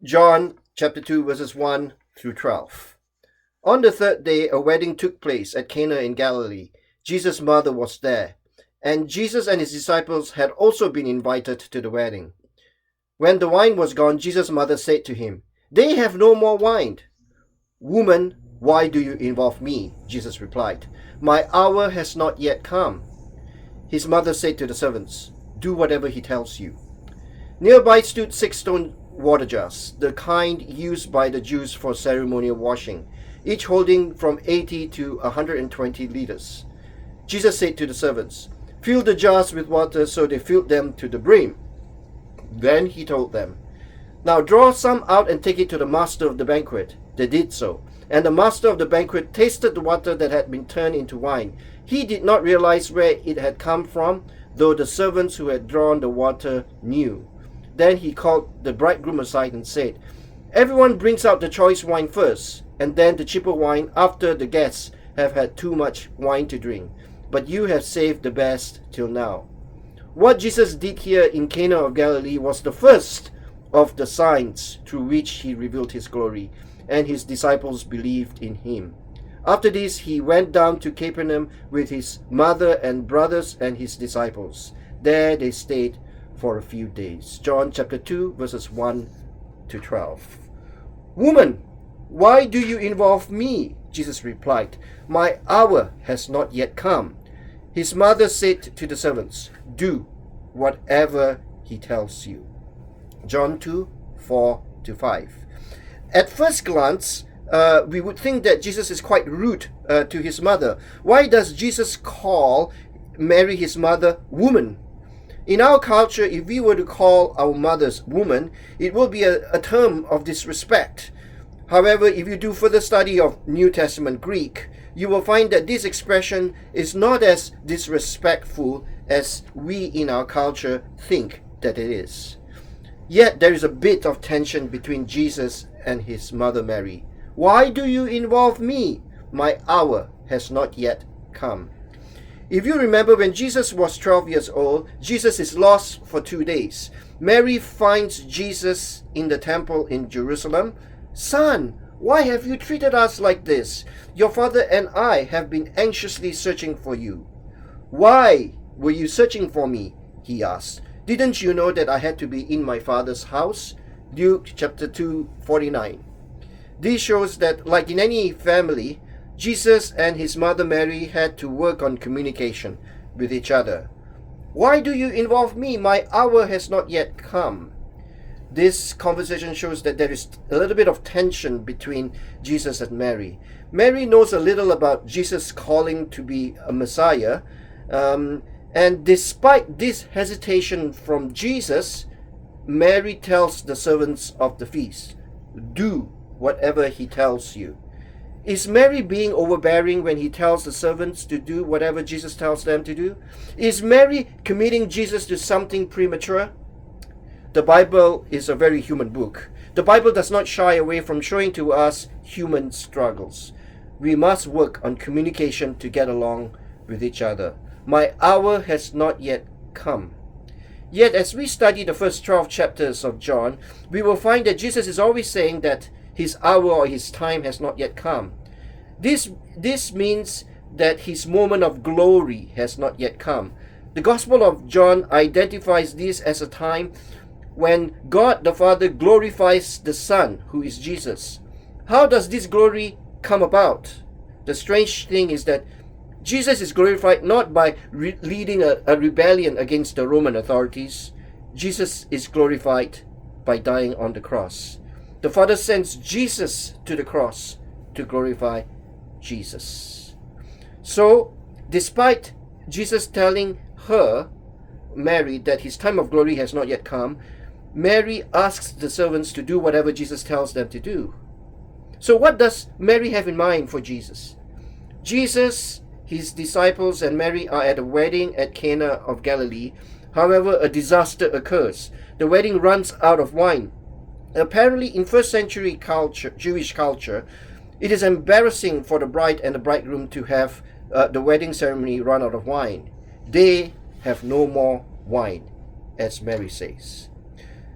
John chapter 2, verses 1 through 12. On the third day, a wedding took place at Cana in Galilee. Jesus' mother was there, and Jesus and his disciples had also been invited to the wedding. When the wine was gone, Jesus' mother said to him, "They have no more wine." "Woman, why do you involve me?" Jesus replied. "My hour has not yet come." His mother said to the servants, "Do whatever he tells you." Nearby stood 6 stone water jars, the kind used by the Jews for ceremonial washing, each holding from 80 to 120 liters. Jesus said to the servants, "Fill the jars with water," so they filled them to the brim. Then he told them, "Now draw some out and take it to the master of the banquet." They did so, and the master of the banquet tasted the water that had been turned into wine. He did not realize where it had come from, though the servants who had drawn the water knew. Then he called the bridegroom aside and said, "Everyone brings out the choice wine first, and then the cheaper wine after the guests have had too much wine to drink. But you have saved the best till now." What Jesus did here in Cana of Galilee was the first of the signs through which he revealed his glory, and his disciples believed in him. After this, he went down to Capernaum with his mother and brothers and his disciples. There they stayed for a few days. John chapter 2, verses 1 to 12. "Woman, why do you involve me?" Jesus replied. "My hour has not yet come." His mother said to the servants, "Do whatever he tells you." John 2, 4 to 5. At first glance, we would think that Jesus is quite rude to his mother. Why does Jesus call Mary, his mother, woman? In our culture, if we were to call our mothers woman, it will be a term of disrespect. However, if you do further study of New Testament Greek, you will find that this expression is not as disrespectful as we in our culture think that it is. Yet there is a bit of tension between Jesus and his mother Mary. "Why do you involve me? My hour has not yet come." If you remember, when Jesus was 12 years old, Jesus is lost for 2 days. Mary finds Jesus in the temple in Jerusalem. "Son, why have you treated us like this? Your father and I have been anxiously searching for you." "Why were you searching for me?" he asked. "Didn't you know that I had to be in my father's house?" Luke chapter 2, 49. This shows that, like in any family, Jesus and his mother Mary had to work on communication with each other. "Why do you involve me? My hour has not yet come." This conversation shows that there is a little bit of tension between Jesus and Mary. Mary knows a little about Jesus' calling to be a Messiah, and despite this hesitation from Jesus, Mary tells the servants of the feast, "Do whatever he tells you." Is Mary being overbearing when he tells the servants to do whatever Jesus tells them to do? Is Mary committing Jesus to something premature? The Bible is a very human book. The Bible does not shy away from showing to us human struggles. We must work on communication to get along with each other. My hour has not yet come. Yet, as we study the first 12 chapters of John, we will find that Jesus is always saying that his hour or his time has not yet come. This means that his moment of glory has not yet come. The Gospel of John identifies this as a time when God the Father glorifies the Son, who is Jesus. How does this glory come about? The strange thing is that Jesus is glorified not by leading a rebellion against the Roman authorities. Jesus is glorified by dying on the cross. The Father sends Jesus to the cross to glorify Jesus. So, despite Jesus telling her, Mary, that his time of glory has not yet come, Mary asks the servants to do whatever Jesus tells them to do. So what does Mary have in mind for Jesus? Jesus, his disciples, and Mary are at a wedding at Cana of Galilee. However, a disaster occurs. The wedding runs out of wine. Apparently, in first century Jewish culture, it is embarrassing for the bride and the bridegroom to have the wedding ceremony run out of wine. They have no more wine, as Mary says.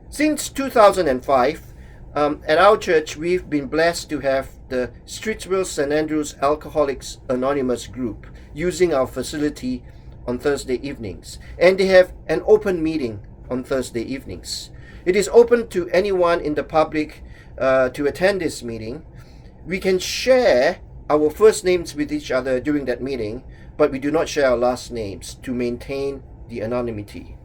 Since 2005, At our church, we've been blessed to have the Streetsville St. Andrews Alcoholics Anonymous group using our facility on Thursday evenings. And they have an open meeting on Thursday evenings. It is open to anyone in the public to attend this meeting. We can share our first names with each other during that meeting, but we do not share our last names to maintain the anonymity.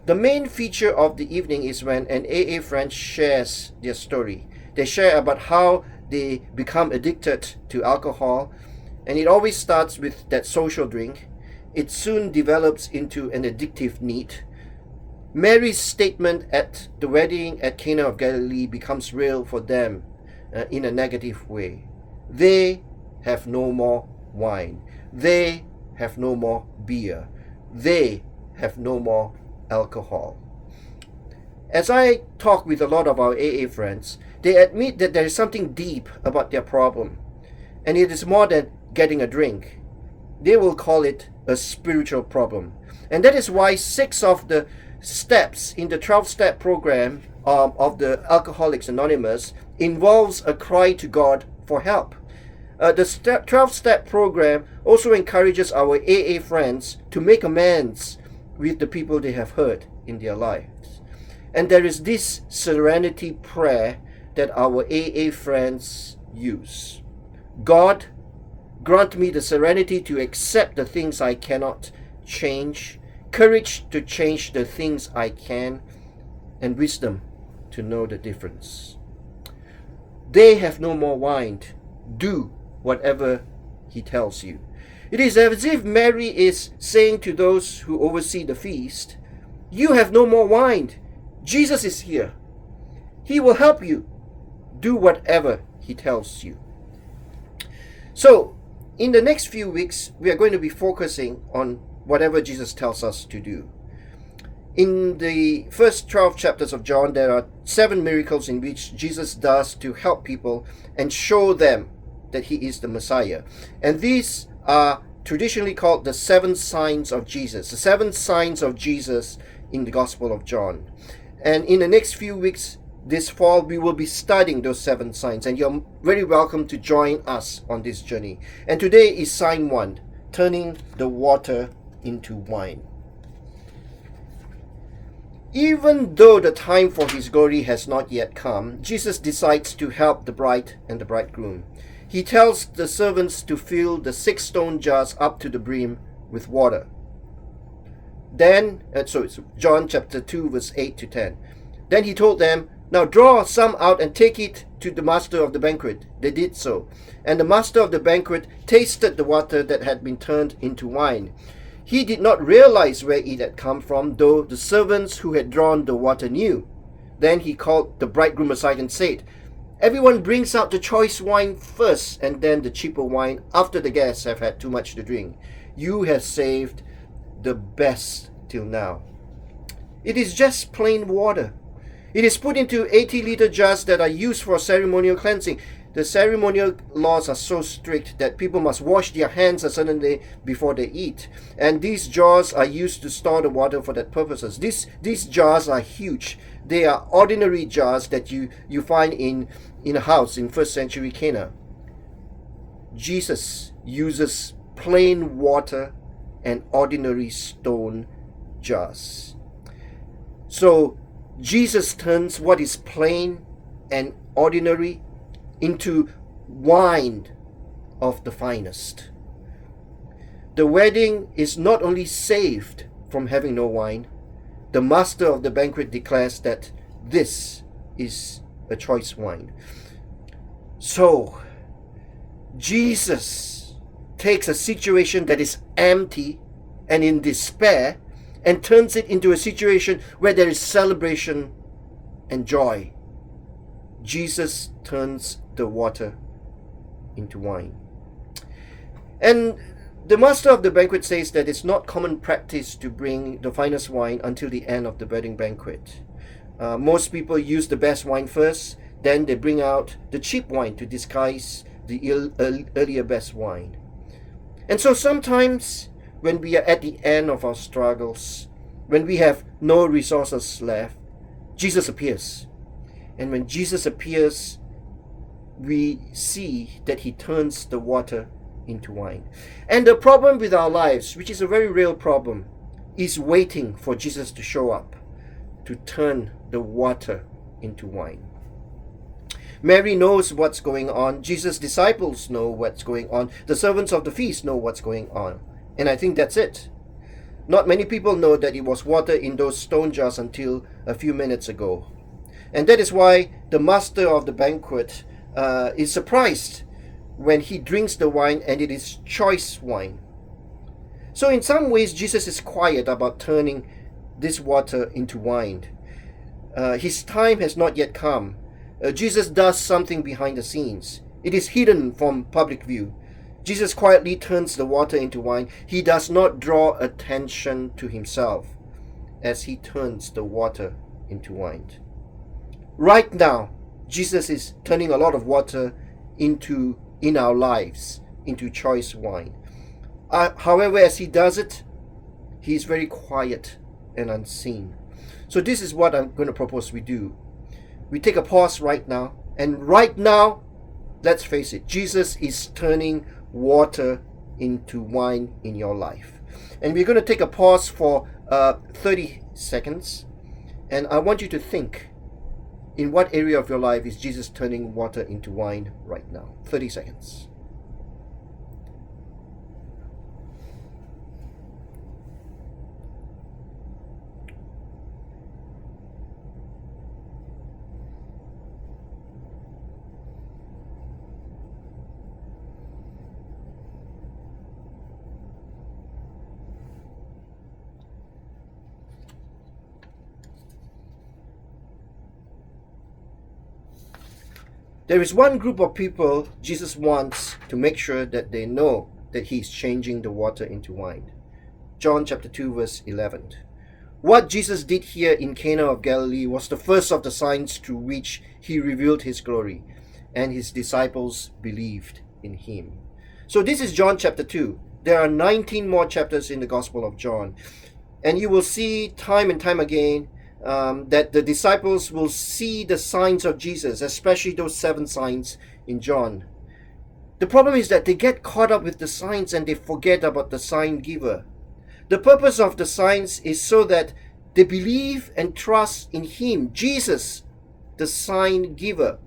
The main feature of the evening is when an AA friend shares their story. They share about how they become addicted to alcohol, and it always starts with that social drink. It soon develops into an addictive need. Mary's statement at the wedding at Cana of Galilee becomes real for them in a negative way. They have no more wine. They have no more beer. They have no more alcohol. As I talk with a lot of our AA friends, they admit that there is something deep about their problem, and it is more than getting a drink. They will call it a spiritual problem. And that is why 6 of the steps in the 12-step program of the Alcoholics Anonymous involves a cry to God for help. The 12-step program also encourages our AA friends to make amends with the people they have hurt in their lives. And there is this serenity prayer that our AA friends use. God, grant me the serenity to accept the things I cannot change, courage to change the things I can, and wisdom to know the difference. They have no more wine. Do whatever he tells you. It is as if Mary is saying to those who oversee the feast, you have no more wine. Jesus is here. He will help you. Do whatever he tells you. So, in the next few weeks, we are going to be focusing on whatever Jesus tells us to do. In the first 12 chapters of John, there are 7 miracles in which Jesus does to help people and show them that he is the Messiah. And these are traditionally called the 7 signs of Jesus, the 7 signs of Jesus in the Gospel of John. And in the next few weeks, this fall, we will be studying those 7 signs, and you're very welcome to join us on this journey. And today is sign 1, turning the water into wine. Even though the time for his glory has not yet come, Jesus decides to help the bride and the bridegroom. He tells the servants to fill the 6 stone jars up to the brim with water. Then, so it's John chapter 2, verse 8 to 10. Then he told them, now draw some out and take it to the master of the banquet. They did so. And the master of the banquet tasted the water that had been turned into wine. He did not realize where it had come from, though the servants who had drawn the water knew. Then he called the bridegroom aside and said, everyone brings out the choice wine first, and then the cheaper wine after the guests have had too much to drink. You have saved the best till now. It is just plain water. It is put into 80-liter jars that are used for ceremonial cleansing. The ceremonial laws are so strict that people must wash their hands a certain day before they eat. And these jars are used to store the water for that purposes. These jars are huge. They are ordinary jars that you find in a house in 1st century Cana. Jesus uses plain water and ordinary stone jars. So Jesus turns what is plain and ordinary into wine of the finest. The wedding is not only saved from having no wine, the master of the banquet declares that this is a choice wine. So, Jesus takes a situation that is empty and in despair and turns it into a situation where there is celebration and joy. Jesus turns the water into wine. And the master of the banquet says that it's not common practice to bring the finest wine until the end of the wedding banquet. Most people use the best wine first, then they bring out the cheap wine to disguise the earlier best wine. And so sometimes when we are at the end of our struggles, when we have no resources left, Jesus appears. And when Jesus appears, we see that he turns the water into wine. And the problem with our lives, which is a very real problem, is waiting for Jesus to show up to turn the water into wine. Mary knows what's going on. Jesus' disciples know what's going on. The servants of the feast know what's going on. And I think that's it. Not many people know that it was water in those stone jars until a few minutes ago. And that is why the master of the banquet is surprised when he drinks the wine and it is choice wine. So in some ways, Jesus is quiet about turning this water into wine. His time has not yet come. Jesus does something behind the scenes. It is hidden from public view. Jesus quietly turns the water into wine. He does not draw attention to himself as he turns the water into wine. Right now, Jesus is turning a lot of water in our lives into choice wine. However, as he does it, he is very quiet and unseen. So this is what I'm going to propose we do. We take a pause right now, and right now, let's face it, Jesus is turning water into wine in your life. And we're going to take a pause for 30 seconds, and I want you to think, in what area of your life is Jesus turning water into wine right now? 30 seconds. There is one group of people Jesus wants to make sure that they know that he's changing the water into wine. John chapter 2 verse 11. What Jesus did here in Cana of Galilee was the first of the signs through which he revealed his glory, and his disciples believed in him. So this is John chapter 2. There are 19 more chapters in the Gospel of John. And you will see time and time again that the disciples will see the signs of Jesus, especially those 7 signs in John. The problem is that they get caught up with the signs and they forget about the sign giver. The purpose of the signs is so that they believe and trust in him, Jesus, the sign giver.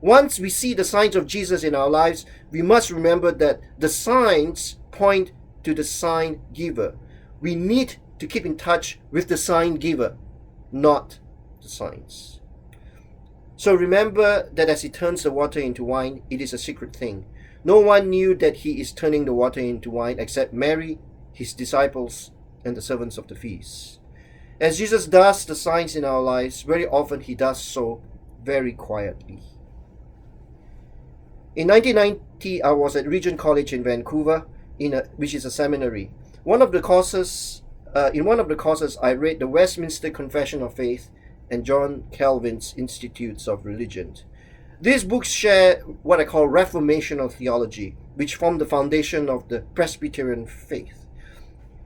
Once we see the signs of Jesus in our lives, we must remember that the signs point to the sign giver. We need to keep in touch with the sign giver, not the signs. So remember that as he turns the water into wine, it is a secret thing. No one knew that he is turning the water into wine except Mary, his disciples, and the servants of the feast. As Jesus does the signs in our lives, very often he does so very quietly. In 1990, I was at Regent College in Vancouver, which is a seminary. In one of the courses, I read the Westminster Confession of Faith and John Calvin's Institutes of Religion. These books share what I call reformational theology, which form the foundation of the Presbyterian faith.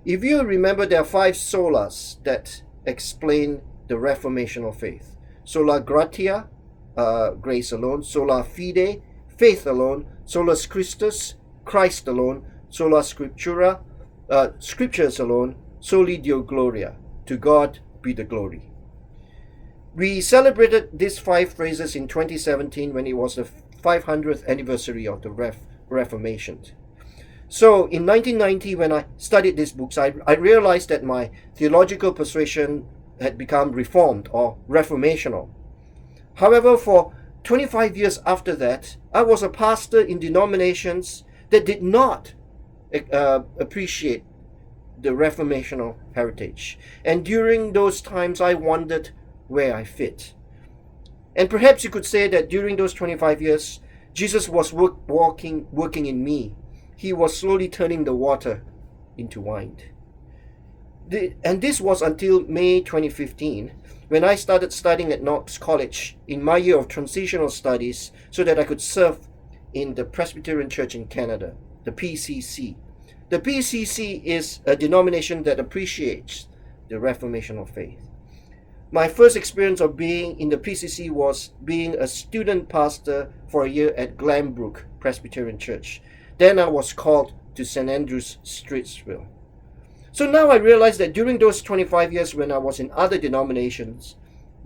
If you remember, there are 5 solas that explain the reformational faith. Sola gratia, grace alone. Sola fide, faith alone. Solus Christus, Christ alone. Sola scriptura, scriptures alone. Soli Deo gloria, to God be the glory. We celebrated these 5 phrases in 2017 when it was the 500th anniversary of the Reformation. So in 1990, when I studied these books, I realized that my theological persuasion had become reformed or reformational. However, for 25 years after that, I was a pastor in denominations that did not appreciate the reformational heritage. And during those times, I wondered where I fit. And perhaps you could say that during those 25 years, Jesus was working in me. He was slowly turning the water into wine. And this was until May 2015, when I started studying at Knox College in my year of transitional studies so that I could serve in the Presbyterian Church in Canada, the PCC. The PCC is a denomination that appreciates the reformational faith. My first experience of being in the PCC was being a student pastor for a year at Glenbrook Presbyterian Church. Then I was called to St. Andrew's, Streetsville. So now I realize that during those 25 years when I was in other denominations,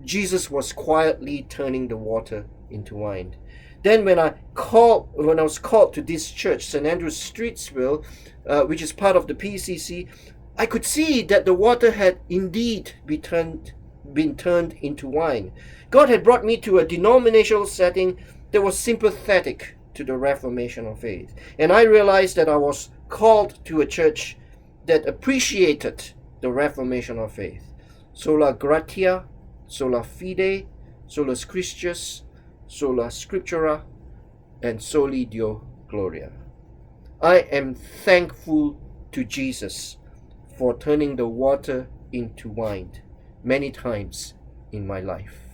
Jesus was quietly turning the water into wine. Then when I was called to this church, St. Andrew's, Streetsville, which is part of the PCC, I could see that the water had indeed been turned into wine. God had brought me to a denominational setting that was sympathetic to the Reformation of faith. And I realized that I was called to a church that appreciated the Reformation of faith. Sola gratia, sola fide, solus Christus, sola scriptura, and soli Deo gloria. I am thankful to Jesus for turning the water into wine many times in my life.